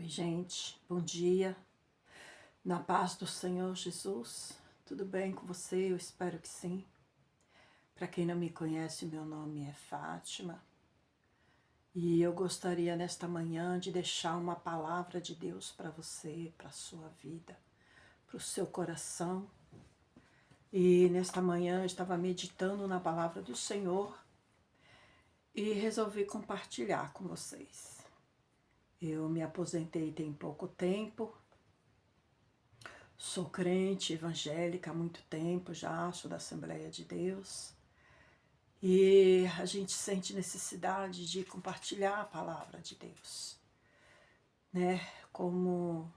Oi, gente, bom dia, na paz do Senhor Jesus, tudo bem com você? Eu espero que sim. Para quem não me conhece, meu nome é Fátima e eu gostaria nesta manhã de deixar uma palavra de Deus para você, para a sua vida, para o seu coração. E nesta manhã eu estava meditando na palavra do Senhor e resolvi compartilhar com vocês. Eu me aposentei tem pouco tempo. Sou crente evangélica há muito tempo já, sou da Assembleia de Deus. E a gente sente necessidade de compartilhar a palavra de Deus, né? Como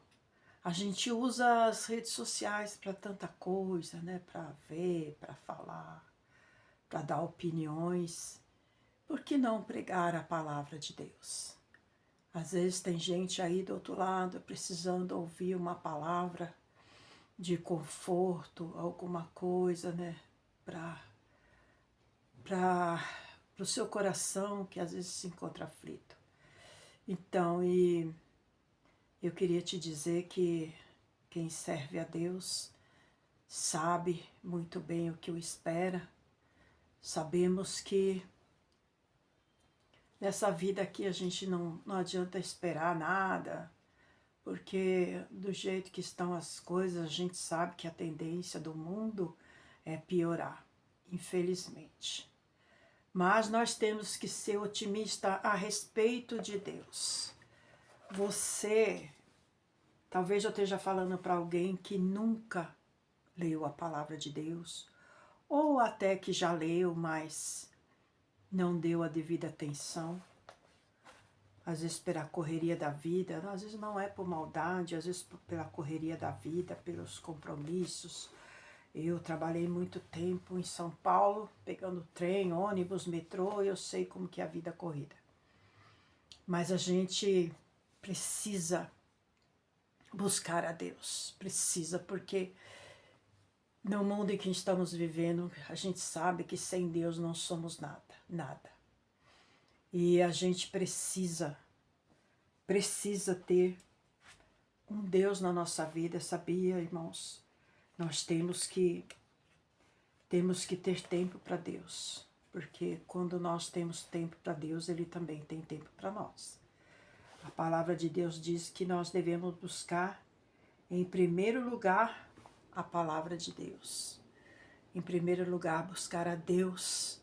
a gente usa as redes sociais para tanta coisa, né? Para ver, para falar, para dar opiniões. Por que não pregar a palavra de Deus? Às vezes tem gente aí do outro lado precisando ouvir uma palavra de conforto, alguma coisa, né, para o seu coração que às vezes se encontra aflito. Então, eu queria te dizer que quem serve a Deus sabe muito bem o que o espera. Sabemos que nessa vida aqui a gente não adianta esperar nada, porque do jeito que estão as coisas, a gente sabe que a tendência do mundo é piorar, infelizmente. Mas nós temos que ser otimistas a respeito de Deus. Você, talvez eu esteja falando para alguém que nunca leu a palavra de Deus, ou até que já leu, mas não deu a devida atenção. Às vezes pela correria da vida, às vezes não é por maldade, às vezes pela correria da vida, pelos compromissos. Eu trabalhei muito tempo em São Paulo, pegando trem, ônibus, metrô, eu sei como que é a vida corrida. Mas a gente precisa buscar a Deus, precisa, porque no mundo em que estamos vivendo, a gente sabe que sem Deus não somos nada, nada. E a gente precisa ter um Deus na nossa vida, sabia, irmãos? Nós temos que ter tempo para Deus, porque quando nós temos tempo para Deus, Ele também tem tempo para nós. A palavra de Deus diz que nós devemos buscar, em primeiro lugar, a palavra de Deus. Em primeiro lugar, buscar a Deus,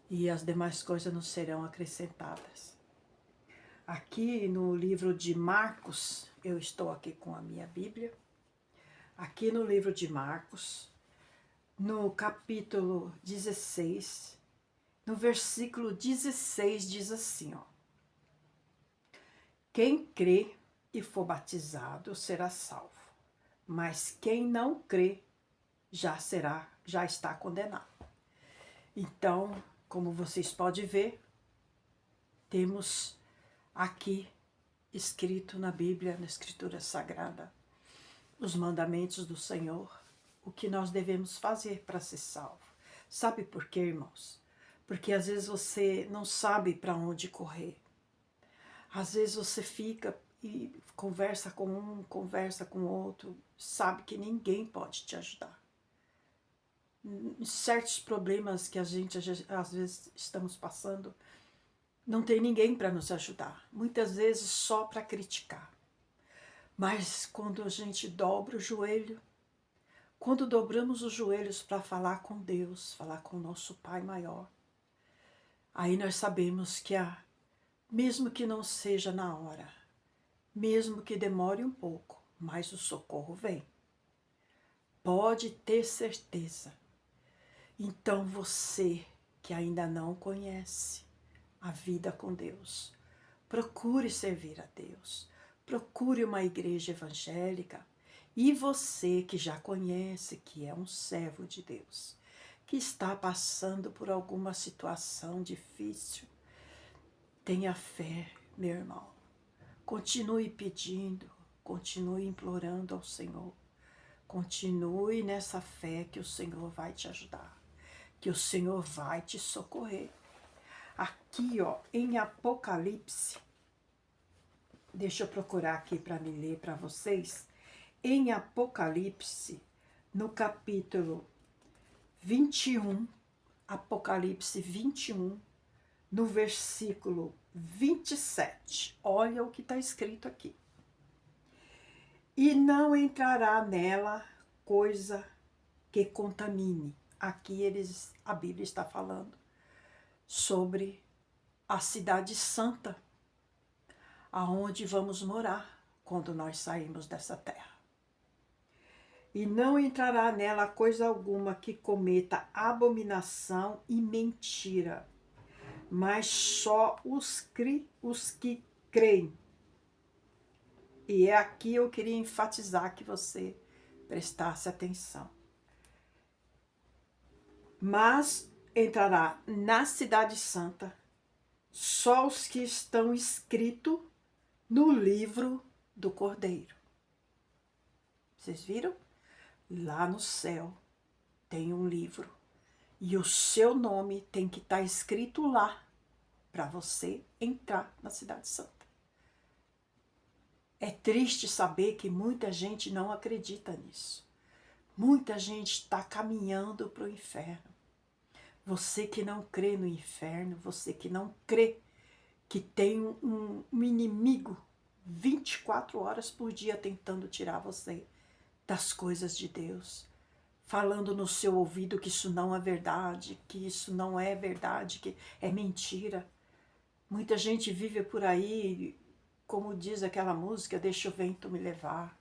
e as demais coisas nos serão acrescentadas. Aqui no livro de Marcos, eu estou aqui com a minha Bíblia, aqui no livro de Marcos, no capítulo 16, no versículo 16 diz assim, ó: quem crê e for batizado será salvo, mas quem não crê já está condenado. Então, como vocês podem ver, temos aqui escrito na Bíblia, na Escritura Sagrada, os mandamentos do Senhor, o que nós devemos fazer para ser salvo. Sabe por quê, irmãos? Porque às vezes você não sabe para onde correr. Às vezes você fica e conversa com um, conversa com outro, sabe que ninguém pode te ajudar. Certos problemas que a gente às vezes estamos passando, não tem ninguém para nos ajudar. Muitas vezes só para criticar. Mas quando a gente dobra o joelho, quando dobramos os joelhos para falar com Deus, falar com o nosso Pai maior, aí nós sabemos que mesmo que não seja na hora, mesmo que demore um pouco, mas o socorro vem. Pode ter certeza. Então você que ainda não conhece a vida com Deus, procure servir a Deus, procure uma igreja evangélica. E você que já conhece, que é um servo de Deus, que está passando por alguma situação difícil, tenha fé, meu irmão. Continue pedindo, continue implorando ao Senhor. Continue nessa fé que o Senhor vai te ajudar, que o Senhor vai te socorrer. Aqui, ó, em Apocalipse, deixa eu procurar aqui para me ler para vocês, em Apocalipse, no capítulo 21, Apocalipse 21, no versículo 27. Olha o que está escrito aqui. E não entrará nela coisa que contamine. Aqui a Bíblia está falando sobre a cidade santa, aonde vamos morar quando nós sairmos dessa terra. E não entrará nela coisa alguma que cometa abominação e mentira, mas só os que creem. E é aqui eu queria enfatizar que você prestasse atenção. Mas entrará na cidade santa só os que estão escritos no livro do Cordeiro. Vocês viram? Lá no céu tem um livro e o seu nome tem que estar escrito lá para você entrar na cidade santa. É triste saber que muita gente não acredita nisso. Muita gente está caminhando para o inferno. Você que não crê no inferno, você que não crê que tem um inimigo 24 horas por dia tentando tirar você das coisas de Deus, falando no seu ouvido que isso não é verdade, que isso não é verdade, que é mentira. Muita gente vive por aí, como diz aquela música, deixa o vento me levar.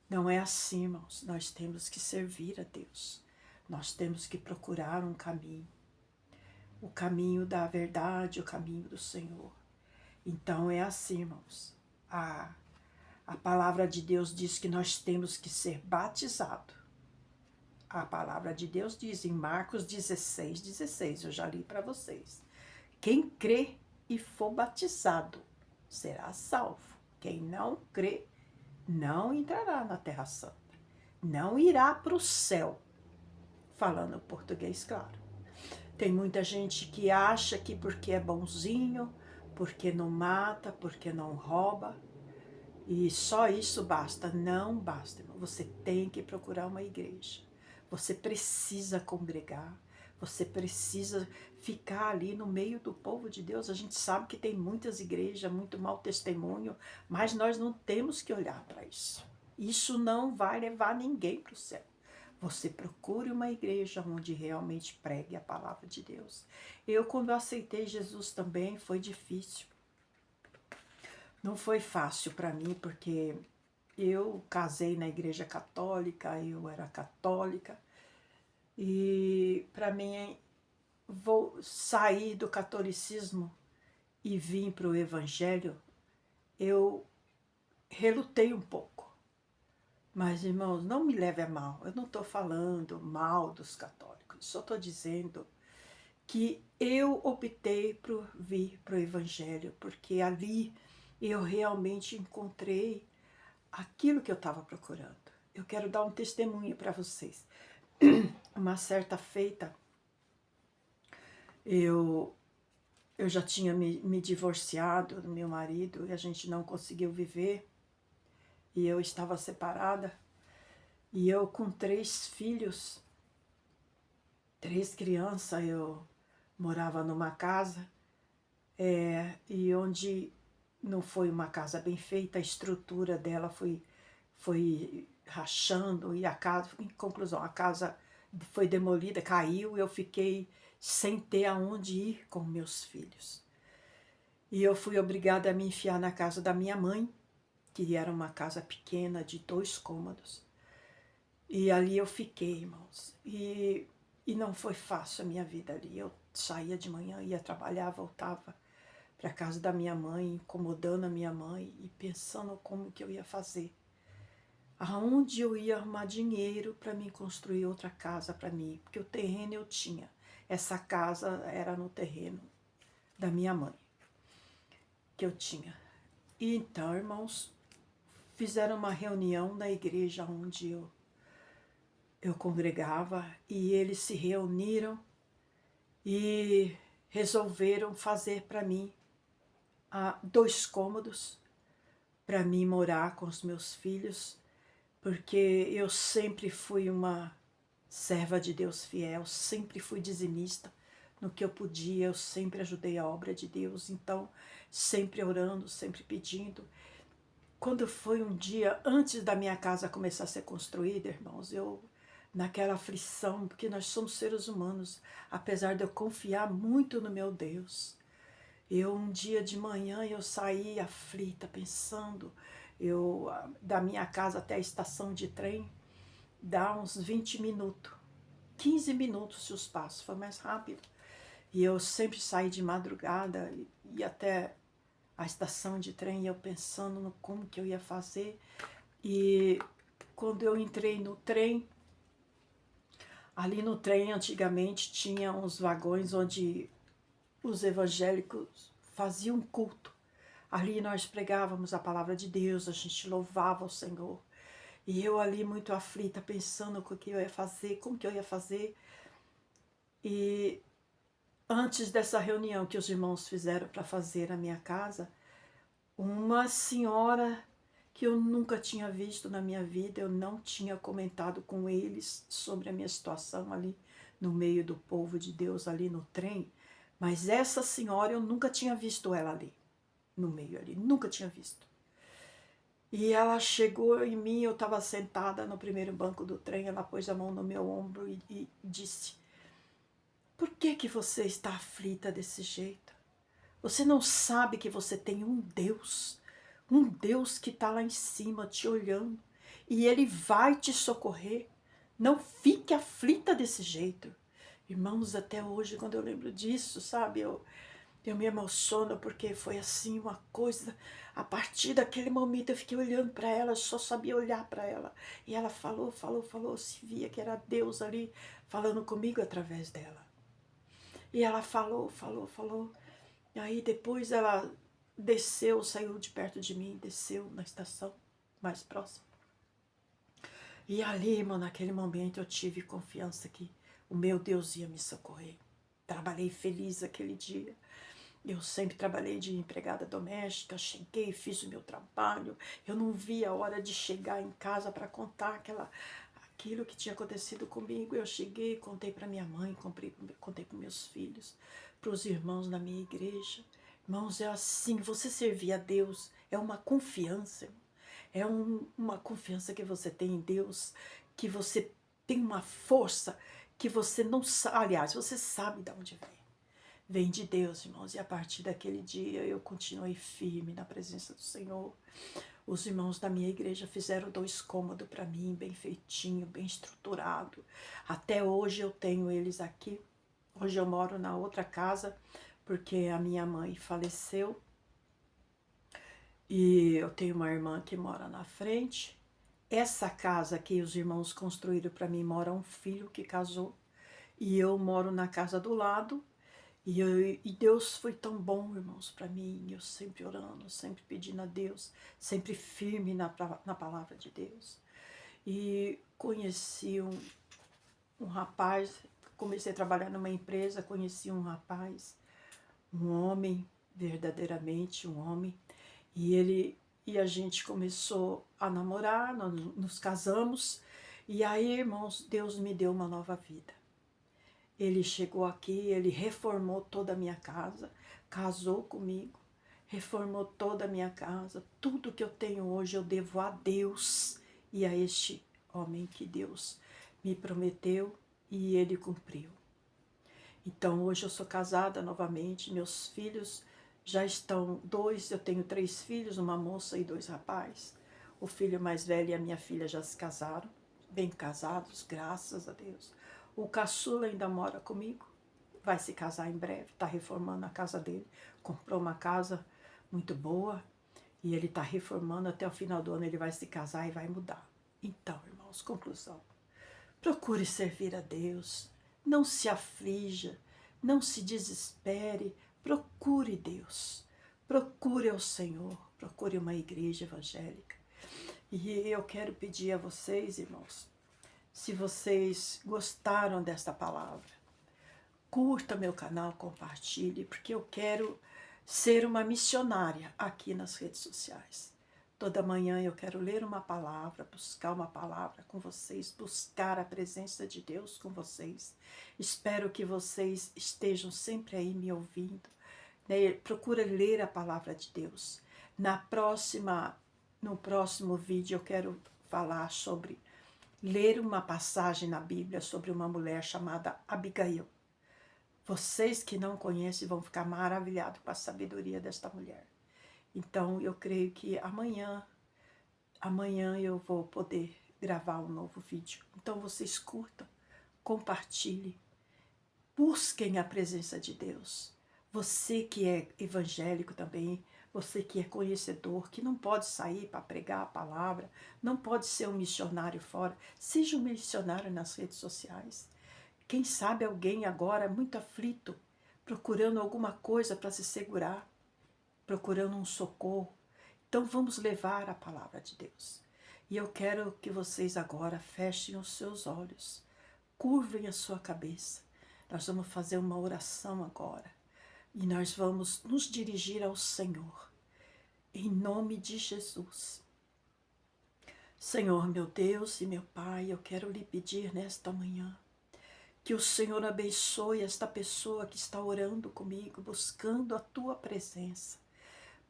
Não é assim, irmãos. Nós temos que servir a Deus. Nós temos que procurar um caminho. O caminho da verdade, o caminho do Senhor. Então é assim, irmãos. A palavra de Deus diz que nós temos que ser batizados. A palavra de Deus diz em Marcos 16, eu já li para vocês. Quem crê e for batizado será salvo. Quem não crê não entrará na Terra Santa. Não irá para o céu. Falando português, claro. Tem muita gente que acha que porque é bonzinho, porque não mata, porque não rouba, e só isso basta. Não basta, irmão. Você tem que procurar uma igreja. Você precisa congregar. Você precisa ficar ali no meio do povo de Deus. A gente sabe que tem muitas igrejas, muito mau testemunho, mas nós não temos que olhar para isso. Isso não vai levar ninguém para o céu. Você procure uma igreja onde realmente pregue a palavra de Deus. Eu, quando aceitei Jesus também, foi difícil. Não foi fácil para mim, porque eu casei na igreja católica, eu era católica, e para mim, vou sair do catolicismo e vir para o evangelho, eu relutei um pouco. Mas, irmãos, não me leve a mal, eu não estou falando mal dos católicos, só estou dizendo que eu optei por vir para o evangelho, porque ali eu realmente encontrei aquilo que eu estava procurando. Eu quero dar um testemunho para vocês. Uma certa feita, eu já tinha me divorciado do meu marido e a gente não conseguiu viver. E eu estava separada. E eu com 3 filhos, 3 crianças, eu morava numa casa e onde não foi uma casa bem feita, a estrutura dela foi rachando e a casa, em conclusão, a casa foi demolida, caiu, eu fiquei sem ter aonde ir com meus filhos. E eu fui obrigada a me enfiar na casa da minha mãe, que era uma casa pequena de 2 cômodos. E ali eu fiquei, irmãos. E não foi fácil a minha vida ali. Eu saía de manhã, ia trabalhar, voltava para a casa da minha mãe, incomodando a minha mãe e pensando como que eu ia fazer. Aonde eu ia arrumar dinheiro para me construir outra casa para mim, porque o terreno eu tinha. Essa casa era no terreno da minha mãe, que eu tinha. E então, irmãos, fizeram uma reunião na igreja onde eu congregava e eles se reuniram e resolveram fazer para mim 2 cômodos para mim morar com os meus filhos, porque eu sempre fui uma serva de Deus fiel, sempre fui dizimista. No que eu podia, eu sempre ajudei a obra de Deus, então sempre orando, sempre pedindo. Quando foi um dia antes da minha casa começar a ser construída, irmãos, eu naquela aflição, porque nós somos seres humanos, apesar de eu confiar muito no meu Deus, um dia de manhã eu saí aflita, pensando, da minha casa até a estação de trem, dá uns 20 minutos, 15 minutos se os passos, foi mais rápido. E eu sempre saí de madrugada e até a estação de trem, eu pensando no como que eu ia fazer. E quando eu entrei no trem, ali no trem antigamente tinha uns vagões onde os evangélicos faziam culto. Ali nós pregávamos a palavra de Deus, a gente louvava o Senhor. E eu ali muito aflita, pensando o que eu ia fazer, como que eu ia fazer. E antes dessa reunião que os irmãos fizeram para fazer na minha casa, uma senhora que eu nunca tinha visto na minha vida, eu não tinha comentado com eles sobre a minha situação ali no meio do povo de Deus, ali no trem, mas essa senhora eu nunca tinha visto ela ali, no meio ali, nunca tinha visto. E ela chegou em mim, eu estava sentada no primeiro banco do trem, ela pôs a mão no meu ombro e disse: por que você está aflita desse jeito? Você não sabe que você tem um Deus que está lá em cima te olhando e Ele vai te socorrer. Não fique aflita desse jeito. Irmãos, até hoje, quando eu lembro disso, sabe, eu me emociono porque foi assim uma coisa. A partir daquele momento eu fiquei olhando para ela, só sabia olhar para ela. E ela falou, se via que era Deus ali falando comigo através dela. E ela falou. E aí depois ela desceu, saiu de perto de mim, desceu na estação mais próxima. E ali, irmão, naquele momento eu tive confiança que o meu Deus ia me socorrer. Trabalhei feliz aquele dia. Eu sempre trabalhei de empregada doméstica, cheguei, fiz o meu trabalho. Eu não via a hora de chegar em casa para contar aquilo que tinha acontecido comigo. Eu cheguei, contei para minha mãe, contei para meus filhos, para os irmãos da minha igreja. Irmãos, é assim, você servir a Deus é uma confiança, é uma confiança que você tem em Deus, que você tem uma força que você não sabe, aliás, você sabe de onde vem. Vem de Deus, irmãos, e a partir daquele dia eu continuei firme na presença do Senhor. Os irmãos da minha igreja fizeram 2 cômodos para mim, bem feitinho, bem estruturado. Até hoje eu tenho eles aqui. Hoje eu moro na outra casa, porque a minha mãe faleceu. E eu tenho uma irmã que mora na frente. Essa casa que os irmãos construíram para mim, mora um filho que casou. E eu moro na casa do lado. E Deus foi tão bom, irmãos, para mim. Eu sempre orando, sempre pedindo a Deus, sempre firme na palavra de Deus. E conheci um rapaz, comecei a trabalhar numa empresa, conheci um rapaz, um homem, verdadeiramente um homem. E a gente começou a namorar, nós nos casamos. E aí, irmãos, Deus me deu uma nova vida. Ele chegou aqui, ele reformou toda a minha casa, casou comigo, reformou toda a minha casa. Tudo que eu tenho hoje eu devo a Deus e a este homem que Deus me prometeu e ele cumpriu. Então hoje eu sou casada novamente, meus filhos já estão 2, eu tenho 3 filhos, uma moça e 2 rapazes. O filho mais velho e a minha filha já se casaram, bem casados, graças a Deus. O caçula ainda mora comigo, vai se casar em breve, está reformando a casa dele, comprou uma casa muito boa e ele está reformando, até o final do ano ele vai se casar e vai mudar. Então, irmãos, conclusão, procure servir a Deus, não se aflija, não se desespere, procure Deus, procure ao Senhor, procure uma igreja evangélica. E eu quero pedir a vocês, irmãos, se vocês gostaram desta palavra, curta meu canal, compartilhe, porque eu quero ser uma missionária aqui nas redes sociais. Toda manhã eu quero ler uma palavra, buscar uma palavra com vocês, buscar a presença de Deus com vocês. Espero que vocês estejam sempre aí me ouvindo, né? Procura ler a palavra de Deus. No próximo vídeo eu quero falar sobre ler uma passagem na Bíblia sobre uma mulher chamada Abigail. Vocês que não conhecem vão ficar maravilhados com a sabedoria desta mulher. Então eu creio que amanhã eu vou poder gravar um novo vídeo. Então vocês curtam, compartilhem, busquem a presença de Deus. Você que é evangélico também, você que é conhecedor, que não pode sair para pregar a palavra, não pode ser um missionário fora, seja um missionário nas redes sociais. Quem sabe alguém agora muito aflito, procurando alguma coisa para se segurar, procurando um socorro. Então vamos levar a palavra de Deus. E eu quero que vocês agora fechem os seus olhos, curvem a sua cabeça. Nós vamos fazer uma oração agora e nós vamos nos dirigir ao Senhor, em nome de Jesus. Senhor, meu Deus e meu Pai, eu quero lhe pedir nesta manhã que o Senhor abençoe esta pessoa que está orando comigo, buscando a tua presença.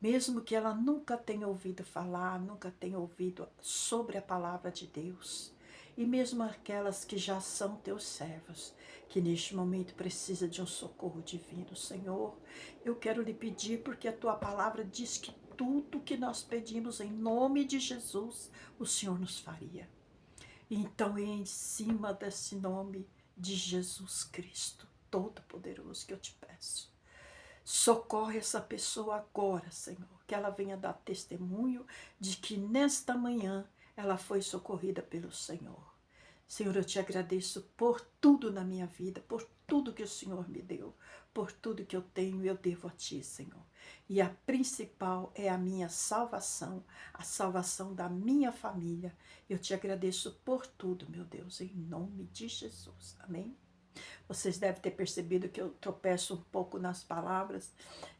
Mesmo que ela nunca tenha ouvido falar, nunca tenha ouvido sobre a palavra de Deus. E mesmo aquelas que já são teus servos, que neste momento precisa de um socorro divino. Senhor, eu quero lhe pedir porque a tua palavra diz que tudo que nós pedimos em nome de Jesus, o Senhor nos faria. Então, em cima desse nome de Jesus Cristo, Todo-Poderoso, que eu te peço, socorre essa pessoa agora, Senhor, que ela venha dar testemunho de que nesta manhã ela foi socorrida pelo Senhor. Senhor, eu te agradeço por tudo na minha vida, por tudo que o Senhor me deu, por tudo que eu tenho, eu devo a Ti, Senhor. E a principal é a minha salvação, a salvação da minha família. Eu te agradeço por tudo, meu Deus, em nome de Jesus. Amém? Vocês devem ter percebido que eu tropeço um pouco nas palavras,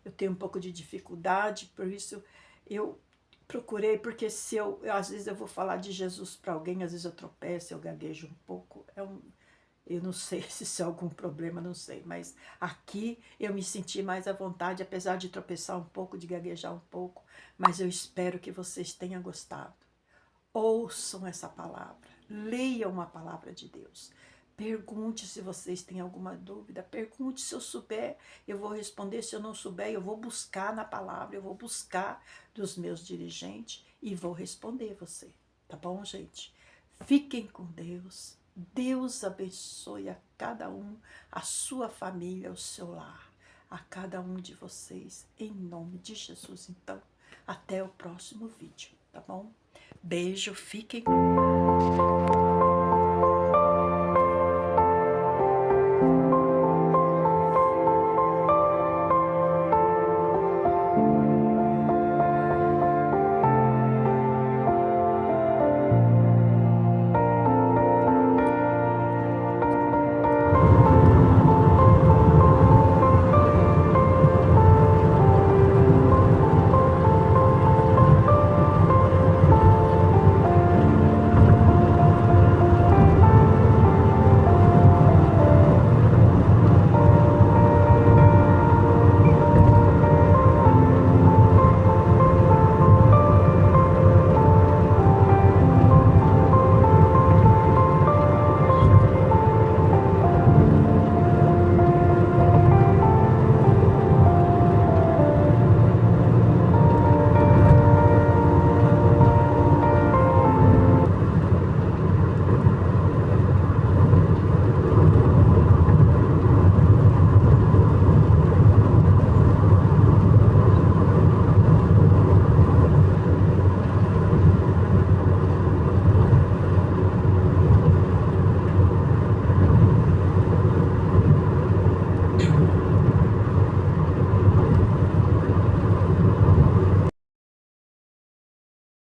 eu tenho um pouco de dificuldade, por isso eu procurei, porque se às vezes eu vou falar de Jesus para alguém, às vezes eu tropeço, eu gaguejo um pouco, eu não sei se isso é algum problema, não sei, mas aqui eu me senti mais à vontade, apesar de tropeçar um pouco, de gaguejar um pouco, mas eu espero que vocês tenham gostado. Ouçam essa palavra, leiam a palavra de Deus. Pergunte se vocês têm alguma dúvida, pergunte se eu souber, eu vou responder, se eu não souber, eu vou buscar na palavra, eu vou buscar dos meus dirigentes e vou responder você, tá bom, gente? Fiquem com Deus, Deus abençoe a cada um, a sua família, o seu lar, a cada um de vocês, em nome de Jesus. Então, até o próximo vídeo, tá bom? Beijo, fiquem com Deus.